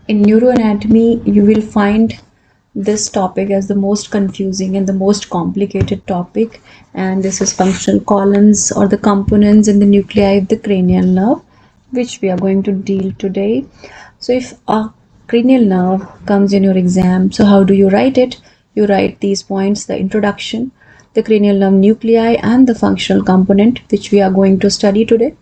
In neuroanatomy, you will find this topic as the most confusing and the most complicated topic, and this is functional columns or the components in the nuclei of the cranial nerve, which we are going to deal today. So if a cranial nerve comes in your exam, so how do you write it? You write these points: the introduction, the cranial nerve nuclei, and the functional component, which we are going to study today.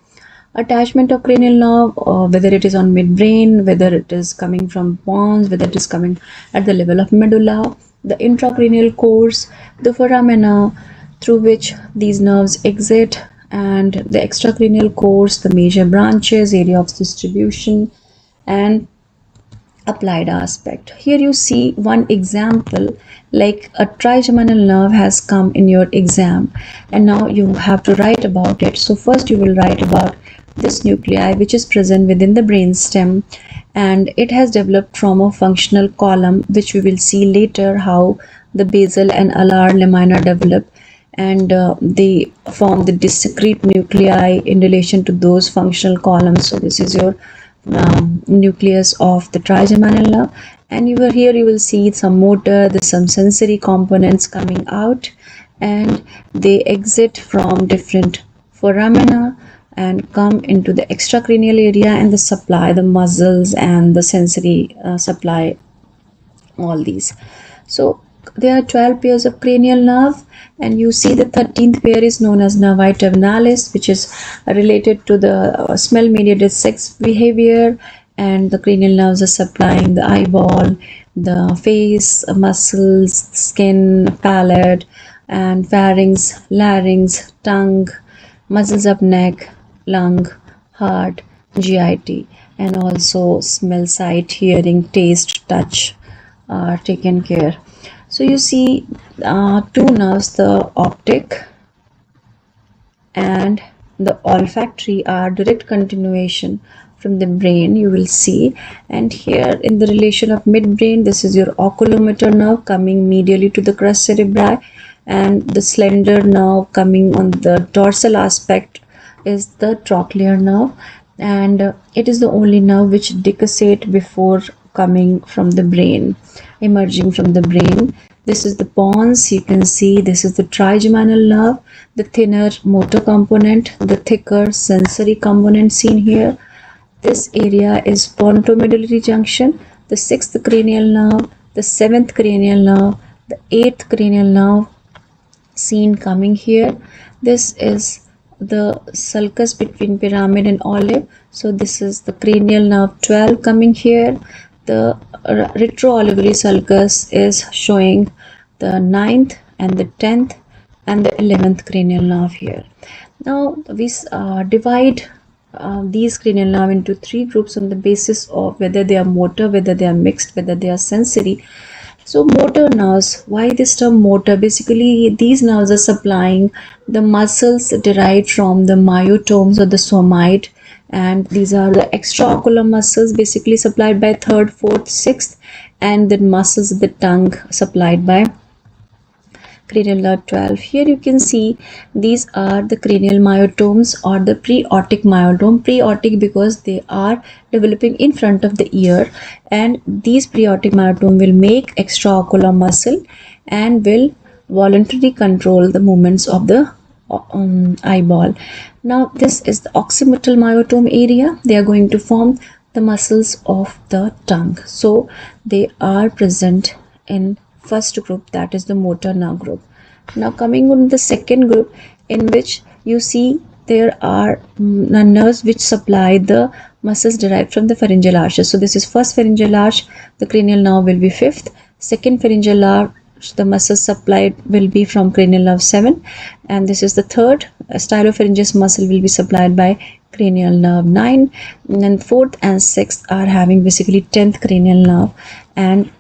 Attachment of cranial nerve, whether it is on midbrain, whether it is coming from pons, whether it is coming at the level of medulla, the intracranial course, the foramina through which these nerves exit, and the extracranial course, the major branches, area of distribution, and applied aspect. Here you see one example, like a trigeminal nerve has come in your exam, and now you have to write about it. So first you will write about this nuclei, which is present within the brainstem, and it has developed from a functional column, which we will see later how the basal and alar lamina develop, and they form the discrete nuclei in relation to those functional columns. So this is your nucleus of the trigeminal nerve, and here you will see some motor, there's some sensory components coming out, and they exit from different foramina and come into the extracranial area, and the supply the muscles and the sensory supply all these. So there are 12 pairs of cranial nerve, and you see the 13th pair is known as nervi terminalis, which is related to the smell mediated sex behavior, and the cranial nerves are supplying the eyeball, the face, muscles, skin, palate, and pharynx, larynx, tongue, muscles of neck, lung, heart, GIT, and also smell, sight, hearing, taste, touch are taken care. So you see two nerves, the optic and the olfactory, are direct continuation from the brain, you will see. And here in the relation of midbrain, this is your oculomotor nerve coming medially to the crus cerebri, and the slender nerve coming on the dorsal aspect is the trochlear nerve, and it is the only nerve which decussate before coming from the brain, emerging from the brain. This is the pons, you can see this is the trigeminal nerve, the thinner motor component, the thicker sensory component seen here. This area is pontomedullary junction, the 6th cranial nerve, the 7th cranial nerve, the 8th cranial nerve seen coming here. This is the sulcus between pyramid and olive, so this is the cranial nerve 12 coming here. The retroolivary sulcus is showing the 9th and the 10th and the 11th cranial nerve here. Now we divide these cranial nerve into 3 groups on the basis of whether they are motor, whether they are mixed, whether they are sensory. So motor nerves, why this term motor? Basically these nerves are supplying the muscles derived from the myotomes or the somaite, and these are the extraocular muscles basically supplied by 3rd, 4th, 6th, and the muscles of the tongue supplied by cranial nerve 12. Here you can see these are the cranial myotomes or the preaortic myotome. Preaortic because they are developing in front of the ear, and these preaortic myotome will make extraocular muscle and will voluntarily control the movements of the eyeball. Now this is the occipital myotome area. They are going to form the muscles of the tongue. So they are present in first group, that is the motor nerve group. Now coming on the second group, in which you see there are nerves which supply the muscles derived from the pharyngeal arches. So this is first pharyngeal arch, the cranial nerve will be 5th. Second pharyngeal arch, the muscles supplied will be from cranial nerve 7, and this is the third. Stylopharyngeus muscle will be supplied by cranial nerve 9, and then 4th and 6th are having basically 10th cranial nerve, and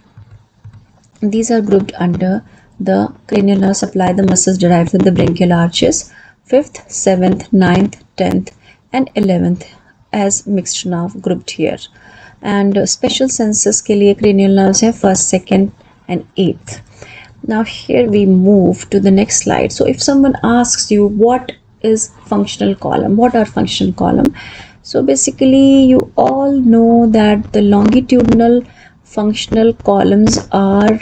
these are grouped under the cranial nerve supply the muscles derived from the branchial arches. 5th, 7th, 9th, 10th and 11th as mixed nerve grouped here. And special senses के लिए cranial nerves है 1st, 2nd and 8th. Now here we move to the next slide. So if someone asks you what is functional column, what are functional column? So basically you all know that the longitudinal functional columns are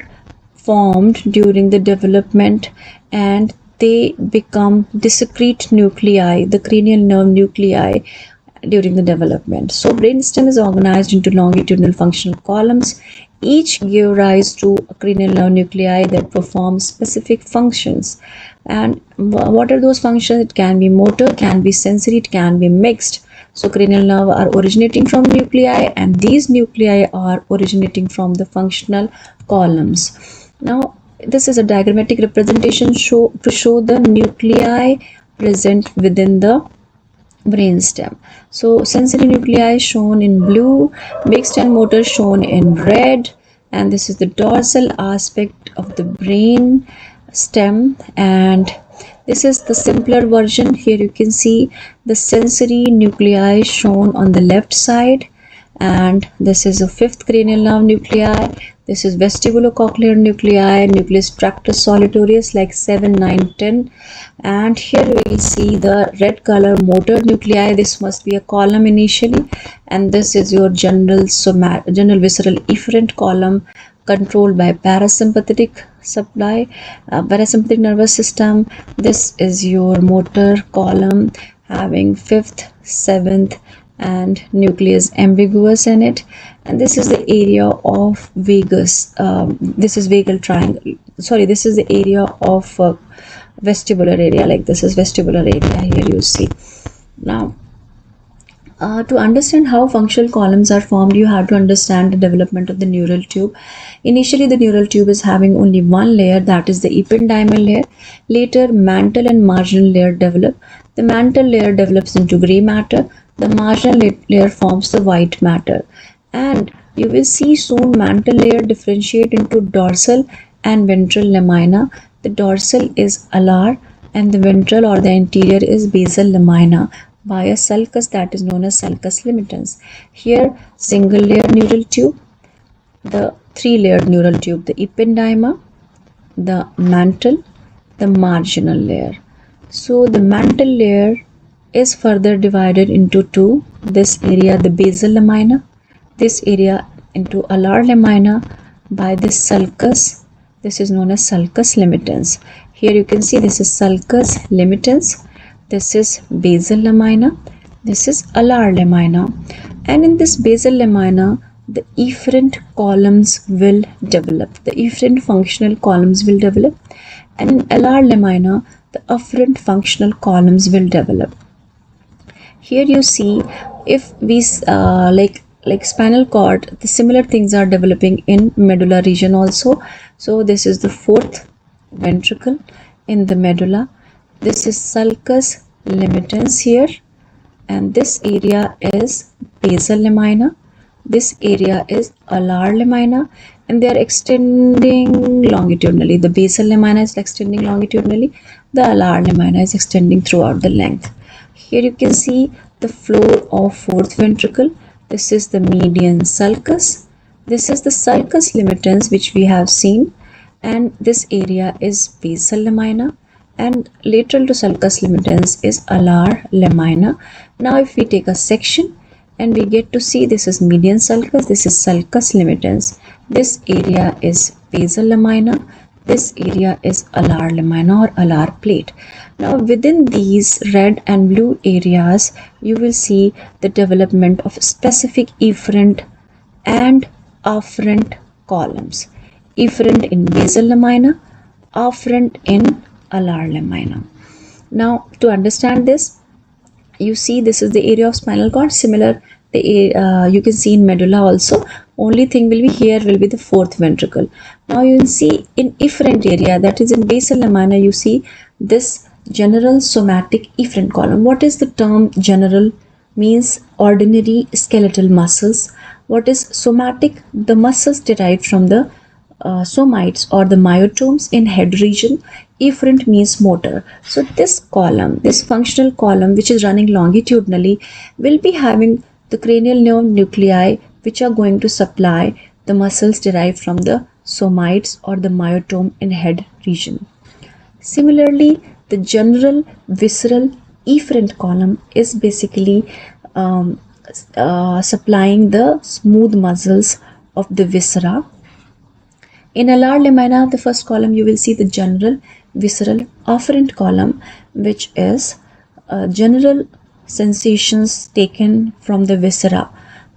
formed during the development and they become discrete nuclei, the cranial nerve nuclei, during the development. So brainstem is organized into longitudinal functional columns. Each give rise to a cranial nerve nuclei that perform specific functions. And what are those functions? It can be motor, can be sensory, it can be mixed. So cranial nerve are originating from nuclei and these nuclei are originating from the functional columns. Now this is a diagrammatic representation to show the nuclei present within the brainstem. So sensory nuclei shown in blue, mixed and motor shown in red, and this is the dorsal aspect of the brain stem, and this is the simpler version. Here you can see the sensory nuclei shown on the left side, and this is a fifth cranial nerve nuclei. This is vestibulocochlear nuclei, nucleus tractus solitarius like 7, 9, 10. And here we will see the red color motor nuclei. This must be a column initially, and this is your general visceral efferent column controlled by parasympathetic supply, parasympathetic nervous system. This is your motor column having 5th, 7th and nucleus ambiguous in it, and this is the area of vagus. This is vagal triangle. Sorry, this is the area of vestibular area. Like this is vestibular area. Here you see. Now, to understand how functional columns are formed, you have to understand the development of the neural tube. Initially, the neural tube is having only one layer, that is the ependymal layer. Later, mantle and marginal layer develop. The mantle layer develops into gray matter. The marginal layer forms the white matter. And you will see soon mantle layer differentiate into dorsal and ventral lamina. The dorsal is alar and the ventral or the anterior is basal lamina by a sulcus that is known as sulcus limitans. Here single layer neural tube, the three-layered neural tube, the ependyma, the mantle, the marginal layer. So the mantle layer is further divided into two. This area the basal lamina, this area into alar lamina by this sulcus. This is known as sulcus limitans. Here you can see this is sulcus limitans, this is basal lamina, this is alar lamina, and in this basal lamina the efferent columns will develop. The efferent functional columns will develop, and in alar lamina the afferent functional columns will develop. Here you see, if we like spinal cord, the similar things are developing in medulla region also. So this is the fourth ventricle in the medulla. This is sulcus limitans here, and this area is basal lamina. This area is alar lamina, and they are extending longitudinally. The basal lamina is extending longitudinally. The alar lamina is extending throughout the length. Here you can see the floor of fourth ventricle. This is the median sulcus. This is the sulcus limitans which we have seen, and this area is basal lamina, and lateral to sulcus limitans is alar lamina. Now if we take a section and we get to see, this is median sulcus, this is sulcus limitans, this area is basal lamina, this area is alar lamina or alar plate. Now within these red and blue areas you will see the development of specific efferent and afferent columns. Efferent in basal lamina, afferent in alar lamina. Now to understand this, you see this is the area of spinal cord. Similar you can see in medulla also. Only thing will be here will be the fourth ventricle. Now you will see in efferent area, that is in basal lamina, you see this general somatic efferent column. What is the term general? Means ordinary skeletal muscles. What is somatic? The muscles derived from the somites or the myotomes in head region. Efferent means motor. So this column, this functional column which is running longitudinally, will be having the cranial nerve nuclei which are going to supply the muscles derived from the somites or the myotome in head region. Similarly, the general visceral efferent column is basically supplying the smooth muscles of the viscera. In alar lamina, the first column, you will see the general visceral afferent column, which is general sensations taken from the viscera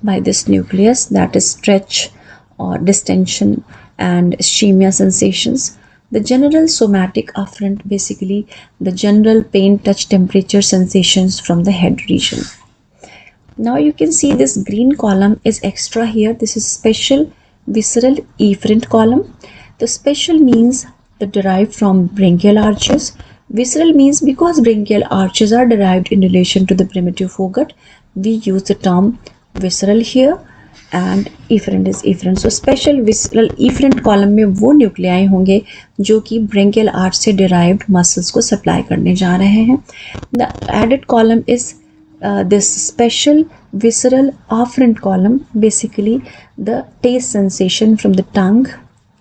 by this nucleus, that is stretch or distension and ischemia sensations. The general somatic afferent, basically the general pain, touch, temperature sensations from the head region. Now you can see this green column is extra here. This is special visceral efferent column. The special means the derived from branchial arches. Visceral means because branchial arches are derived in relation to the primitive foregut, we use the term visceral here, and efferent is efferent. So special visceral efferent column में वो nuclei होंगे जो कि branchial arch से derived muscles को supply करने जा रहे हैं. The added column is this special visceral afferent column, basically the taste sensation from the tongue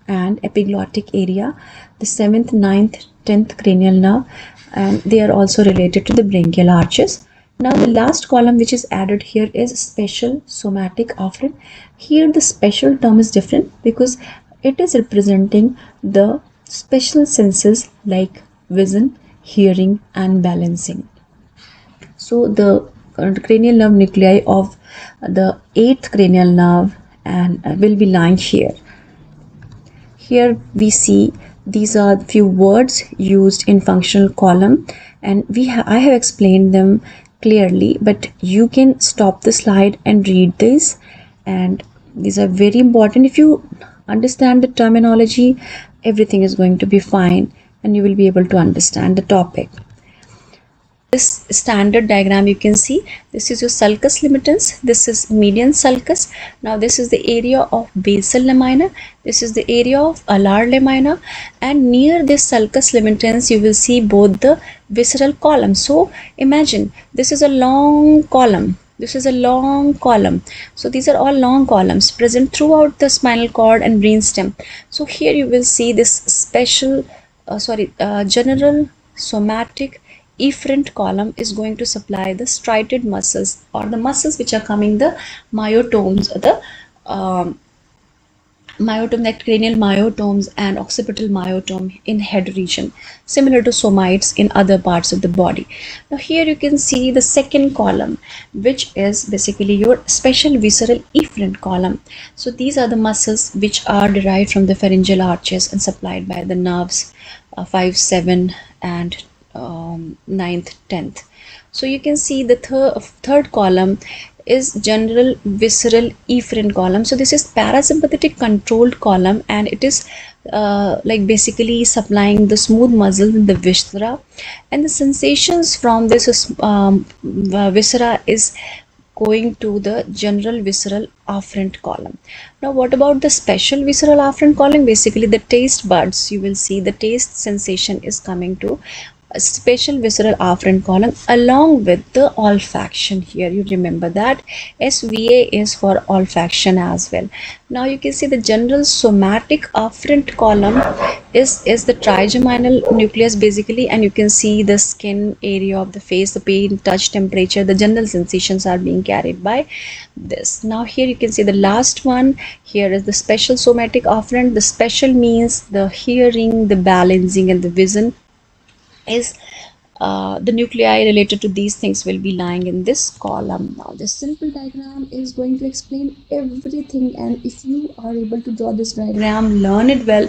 and epiglottic area, the 7th, 9th, 10th cranial nerve, and they are also related to the branchial arches. Now the last column which is added here is special somatic afferent. Here the special term is different because it is representing the special senses like vision, hearing and balancing. So the cranial nerve nuclei of the 8th cranial nerve and will be lying here. Here we see these are few words used in functional column, and I have explained them clearly, but you can stop the slide and read this, and these are very important. If you understand the terminology, everything is going to be fine and you will be able to understand the topic. This standard diagram you can see, this is your sulcus limigens, this is median sulcus. Now this is the area of basal lamina, this is the area of alar lamina, and near this sulcus limigens you will see both the visceral columns. So imagine this is a long column, this is a long column. So these are all long columns present throughout the spinal cord and brainstem. So here you will see this special general somatic efferent column is going to supply the striated muscles, or the muscles which are coming the myotomes, or the myotome, like cranial myotomes and occipital myotome in head region, similar to somites in other parts of the body. Now here you can see the second column, which is basically your special visceral efferent column. So these are the muscles which are derived from the pharyngeal arches and supplied by the nerves 5, 7 and 9th, 10th. So you can see the third column is general visceral efferent column. So this is parasympathetic controlled column, and it is like basically supplying the smooth muscle in the viscera, and the sensations from this viscera is going to the general visceral afferent column. Now what about the special visceral afferent column? Basically the taste buds, you will see the taste sensation is coming to a special visceral afferent column along with the olfaction. Here you remember that SVA is for olfaction as well. Now you can see the general somatic afferent column is the trigeminal nucleus basically, and you can see the skin area of the face, the pain, touch, temperature, the general sensations are being carried by this. Now here you can see the last one. Here is the special somatic afferent. The special means the hearing, the balancing and the vision is the nuclei related to these things will be lying in this column. Now this simple diagram is going to explain everything, and if you are able to draw this diagram, learn it well,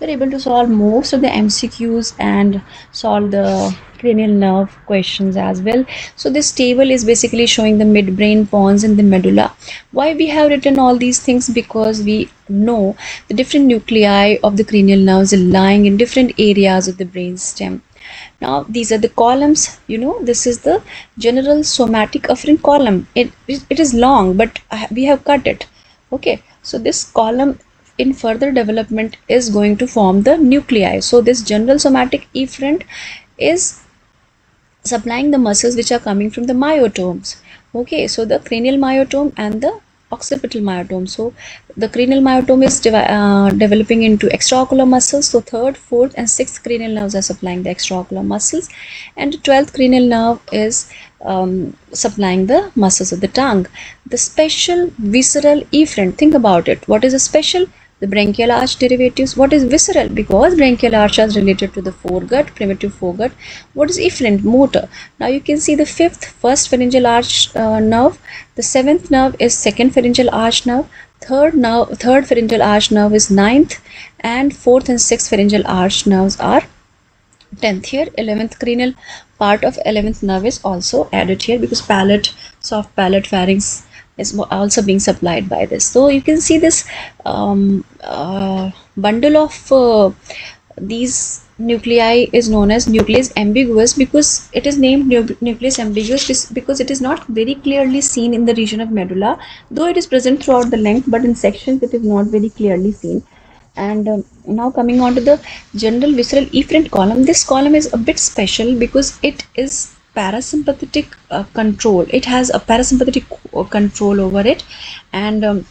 you're able to solve most of the MCQs and solve the cranial nerve questions as well. So this table is basically showing the midbrain, pons and the medulla. Why we have written all these things? Because we know the different nuclei of the cranial nerves are lying in different areas of the brainstem. Now these are the columns, you know, this is the general somatic afferent column. It is long, but we have cut it. Okay, so this column in further development is going to form the nuclei. So this general somatic efferent is supplying the muscles which are coming from the myotomes. Okay, so the cranial myotome and the occipital myotome. So the cranial myotome is developing into extraocular muscles. So third, fourth, and sixth cranial nerves are supplying the extraocular muscles, and the 12th cranial nerve is supplying the muscles of the tongue. The special visceral efferent. Think about it. What is a special? The branchial arch derivatives. What is visceral? Because branchial arch is related to the foregut, primitive foregut. What is efferent? Motor. Now you can see the first pharyngeal arch nerve. The seventh nerve is second pharyngeal arch nerve. Third pharyngeal arch nerve is ninth, and fourth and sixth pharyngeal arch nerves are 10th. Here 11th cranial part of 11th nerve is also added here, because palate, soft palate, pharynx is also being supplied by this. So you can see this bundle of these nuclei is known as nucleus ambiguous, because it is named nucleus ambiguous because it is not very clearly seen in the region of medulla, though it is present throughout the length, but in sections it is not very clearly seen. And now coming on to the general visceral efferent column. This column is a bit special because it is parasympathetic control. It has a parasympathetic control over it, and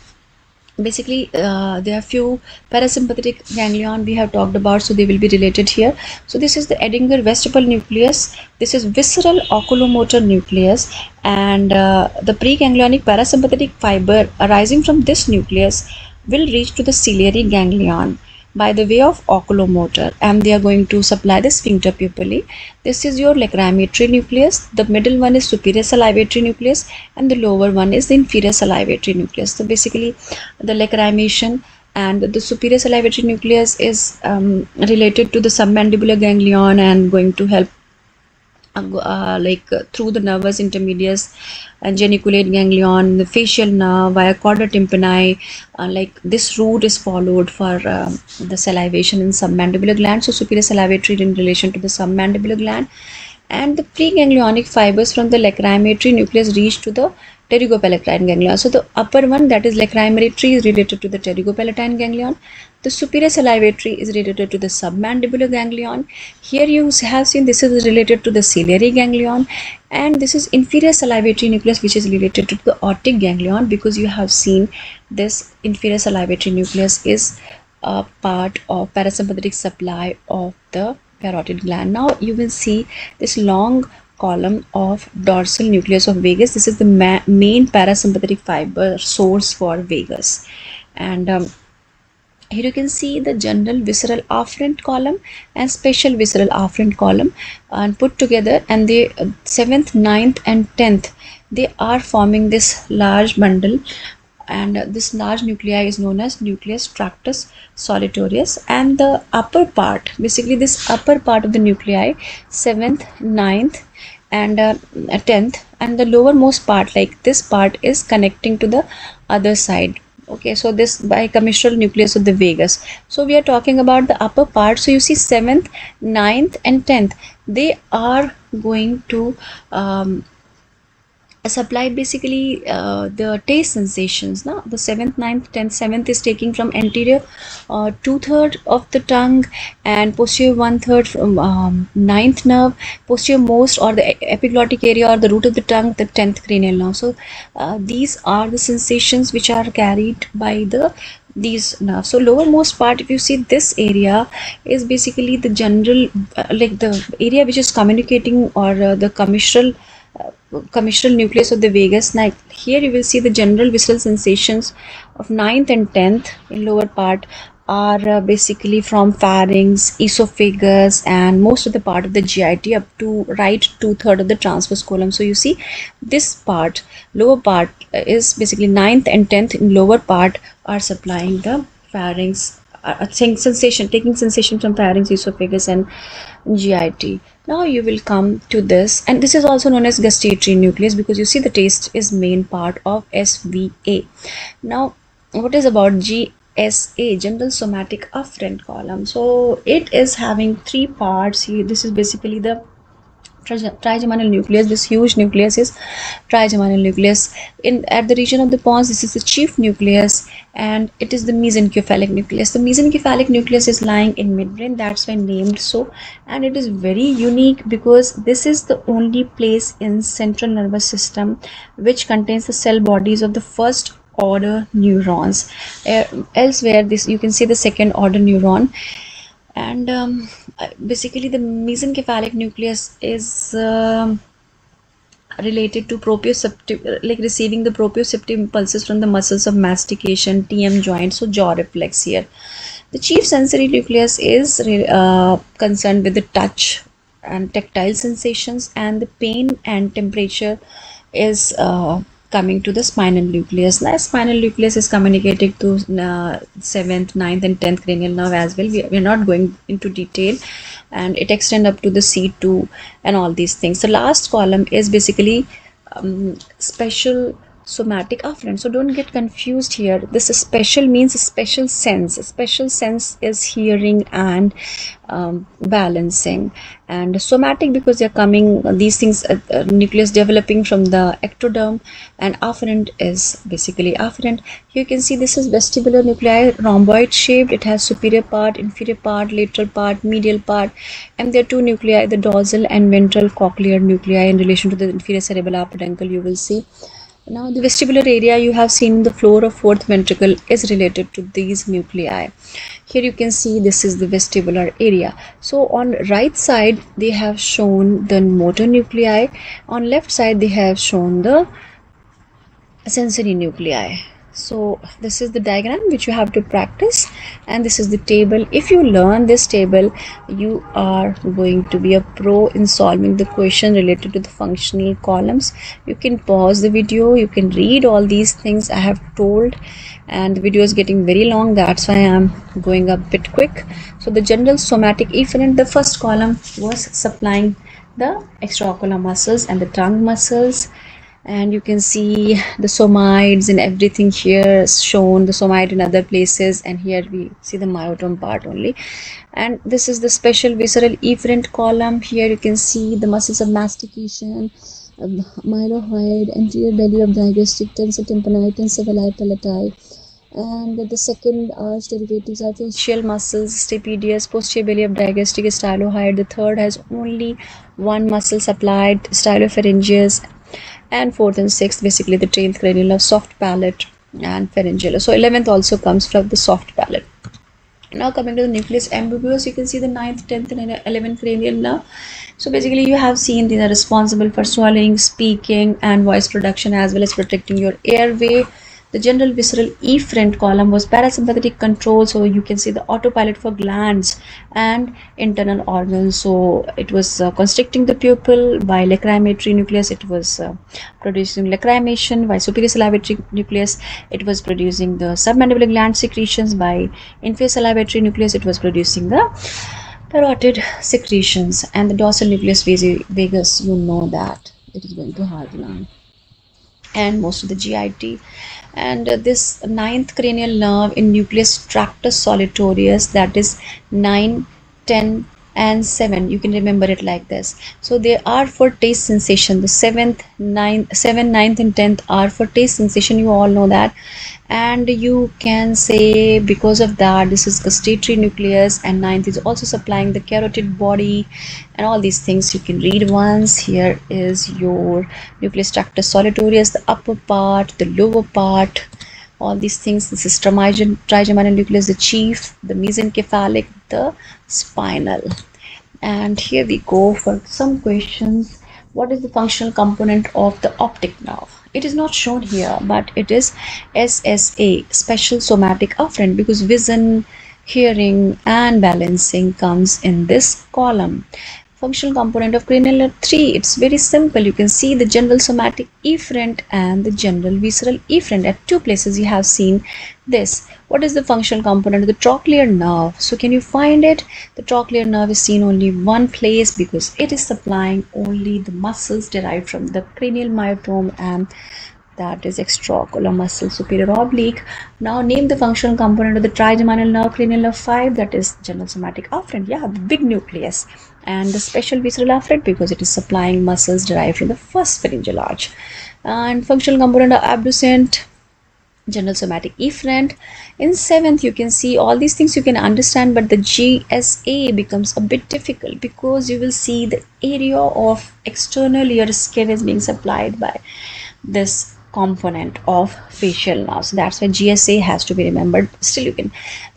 basically there are few parasympathetic ganglion we have talked about, so they will be related here. So this is the Edinger vestibule nucleus. This is visceral oculomotor nucleus, and the preganglionic parasympathetic fiber arising from this nucleus will reach to the ciliary ganglion by the way of oculomotor, and they are going to supply the sphincter pupillae. This is your lacrymatory nucleus. The middle one is superior salivatory nucleus, and the lower one is the inferior salivatory nucleus. So basically the lacrimation and the superior salivatory nucleus is related to the submandibular ganglion and going to help through the nervus intermedius and geniculate ganglion, the facial nerve via chorda tympani. Like this route is followed for the salivation in submandibular gland. So superior salivatory in relation to the submandibular gland, and the preganglionic fibers from the lacrymatory nucleus reach to the pterygopalatine ganglion. So the upper one, that is lacrymatory, is related to the pterygopalatine ganglion. The superior salivatory is related to the submandibular ganglion. Here you have seen this is related to the ciliary ganglion, and this is inferior salivatory nucleus, which is related to the otic ganglion, because you have seen this inferior salivatory nucleus is a part of parasympathetic supply of the parotid gland. Now you will see this long column of dorsal nucleus of vagus. This is the main parasympathetic fiber source for vagus, and here you can see the general visceral afferent column and special visceral afferent column and put together, and the 7th, 9th and 10th, they are forming this large bundle, and this large nuclei is known as nucleus tractus solitarius. And the upper part, basically this upper part of the nuclei, 7th, 9th and 10th, and the lowermost part, like this part, is connecting to the other side. Okay, so this bicommissural nucleus of the vagus. So we are talking about the upper part. So you see 7th, 9th and 10th, they are going to supply basically the taste sensations. Now the 7th, 9th, 10th, 7th is taking from anterior 2/3 of the tongue and posterior 1/3 from 9th nerve, posterior most or the epiglottic area or the root of the tongue, the 10th cranial nerve. So these are the sensations which are carried by these nerves. So lowermost part, if you see this area, is basically the general like the area which is communicating, or the commissural nucleus of the vagus. Now here you will see the general visceral sensations of 9th and 10th in lower part are basically from pharynx, esophagus and most of the part of the GIT up to right 2/3 of the transverse column. So you see this part, lower part, is basically 9th and 10th in lower part are supplying the pharynx, taking sensation from pharynx, esophagus and GIT. Now you will come to this, and this is also known as gustatory nucleus, because you see the taste is main part of SVA. Now what is about GSA, general somatic afferent column? So it is having 3 parts here. This is basically the trigeminal nucleus. This huge nucleus is trigeminal nucleus. At the region of the pons, this is the chief nucleus, and it is the mesencephalic nucleus. The mesencephalic nucleus is lying in midbrain, that's why named so, and it is very unique because this is the only place in central nervous system which contains the cell bodies of the first order neurons. Elsewhere, this you can see the second order neuron. And basically the mesencephalic nucleus is related to proprioceptive, like receiving the proprioceptive impulses from the muscles of mastication, TM joint, so jaw reflex here. The chief sensory nucleus is concerned with the touch and tactile sensations, and the pain and temperature is coming to the spinal nucleus. Now, spinal nucleus is communicating to 7th, 9th and 10th cranial nerve as well. We are not going into detail, and it extends up to the C2 and all these things. The last column is basically special somatic afferent. So don't get confused here. This special means a special sense. A special sense is hearing and balancing, and somatic because they're coming these things nucleus developing from the ectoderm, and afferent is basically afferent. Here you can see this is vestibular nuclei, rhomboid shaped. It has superior part, inferior part, lateral part, medial part, and there are two nuclei, the dorsal and ventral cochlear nuclei in relation to the inferior cerebellar peduncle, you will see. Now the vestibular area you have seen the floor of fourth ventricle is related to these nuclei. Here you can see this is the vestibular area. So on right side they have shown the motor nuclei, on left side they have shown the sensory nuclei. So this is the diagram which you have to practice, and this is the table. If you learn this table, you are going to be a pro in solving the question related to the functional columns. You can pause the video, you can read all these things I have told, and the video is getting very long, that's why I am going a bit quick. So the general somatic efferent, the first column was supplying the extraocular muscles and the tongue muscles, and you can see the somides and everything here is shown, the somide in other places, and here we see the myotome part only. And this is the special visceral efferent column. Here you can see the muscles of mastication, mylohyoid, anterior belly of digestive, tensor tympani, tensor veli palatii, and the second arch derivatives are facial muscles, stapedius, posterior belly of digestive, stylohyoid. The third has only one muscle supplied, stylopharyngeus, and fourth and sixth basically the 10th cranial nerve, soft palate and pharyngeal. So 11th also comes from the soft palate. Now coming to the nucleus MBBS, you can see the 9th, 10th and 11th cranial nerve. So basically you have seen these are responsible for swallowing, speaking and voice production, as well as protecting your airway. The general visceral efferent column was parasympathetic control, so you can see the autopilot for glands and internal organs. So it was constricting the pupil. By lacrimatory nucleus it was producing lacrimation. By superior salivatory nucleus it was producing the submandibular gland secretions. By inferior salivatory nucleus it was producing the parotid secretions. And the dorsal nucleus vagus, you know that it is going to hard lung and most of the GIT. And this 9th cranial nerve in nucleus tractus solitarius, that is 9, 10 and 7, you can remember it like this. So they are for taste sensation. The 7th, 9th and 10th are for taste sensation, you all know that. And you can say because of that this is gustatory nucleus, and 9th is also supplying the carotid body and all these things you can read once. Here is your nucleus tractus solitarius, the upper part, the lower part, all these things. This is trigeminal nucleus, the chief, the mesencephalic, the spinal. And here we go for some questions. What is the functional component of the optic nerve? It is not shown here, but it is SSA, special somatic afferent, because vision, hearing and balancing comes in this column. Functional component of cranial nerve 3, it's very simple. You can see the general somatic efferent and the general visceral efferent. At two places you have seen this. What is the functional component of the trochlear nerve? So can you find it? The trochlear nerve is seen only one place because it is supplying only the muscles derived from the cranial myotome, and that is extraocular muscle, superior oblique. Now name the functional component of the trigeminal nerve, cranial nerve 5, that is general somatic afferent. Yeah, the big nucleus. And the special visceral afferent because it is supplying muscles derived from the first pharyngeal arch. And functional component of abducent, general somatic efferent. In 7th you can see all these things you can understand, but the GSA becomes a bit difficult because you will see the area of external ear skin is being supplied by this component of facial nerves. That's why GSA has to be remembered. Still, you can,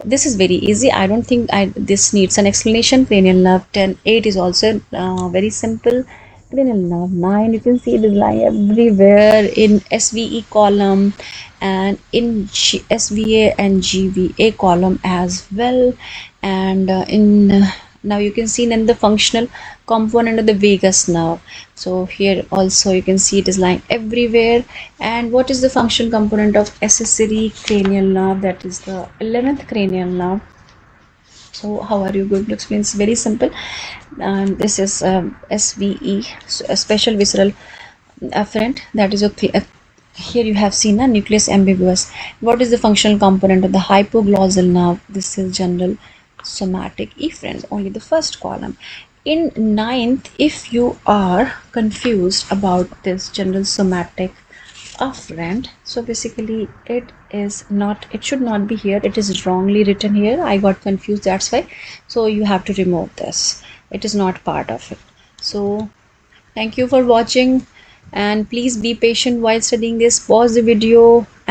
this is very easy. I don't think this needs an explanation. Cranial nerve 10 8 is also very simple. Cranial nerve 9, you can see it is lying everywhere in SVE column and in SVA and GVA column as well, and now you can see in the functional component of the vagus nerve. So here also you can see it is lying everywhere. And what is the functional component of accessory cranial nerve? That is the 11th cranial nerve. So how are you going to explain? It's very simple. This is SVE, so a special visceral afferent. That is here you have seen a nucleus MBBS. What is the functional component of the hypoglossal nerve? This is general somatic efferent, only the first column. In 9th, if you are confused about this general somatic afferent, so basically it should not be here. It is wrongly written here. I got confused, that's why. So you have to remove this. It is not part of it. So thank you for watching, and please be patient while studying this. Pause the video and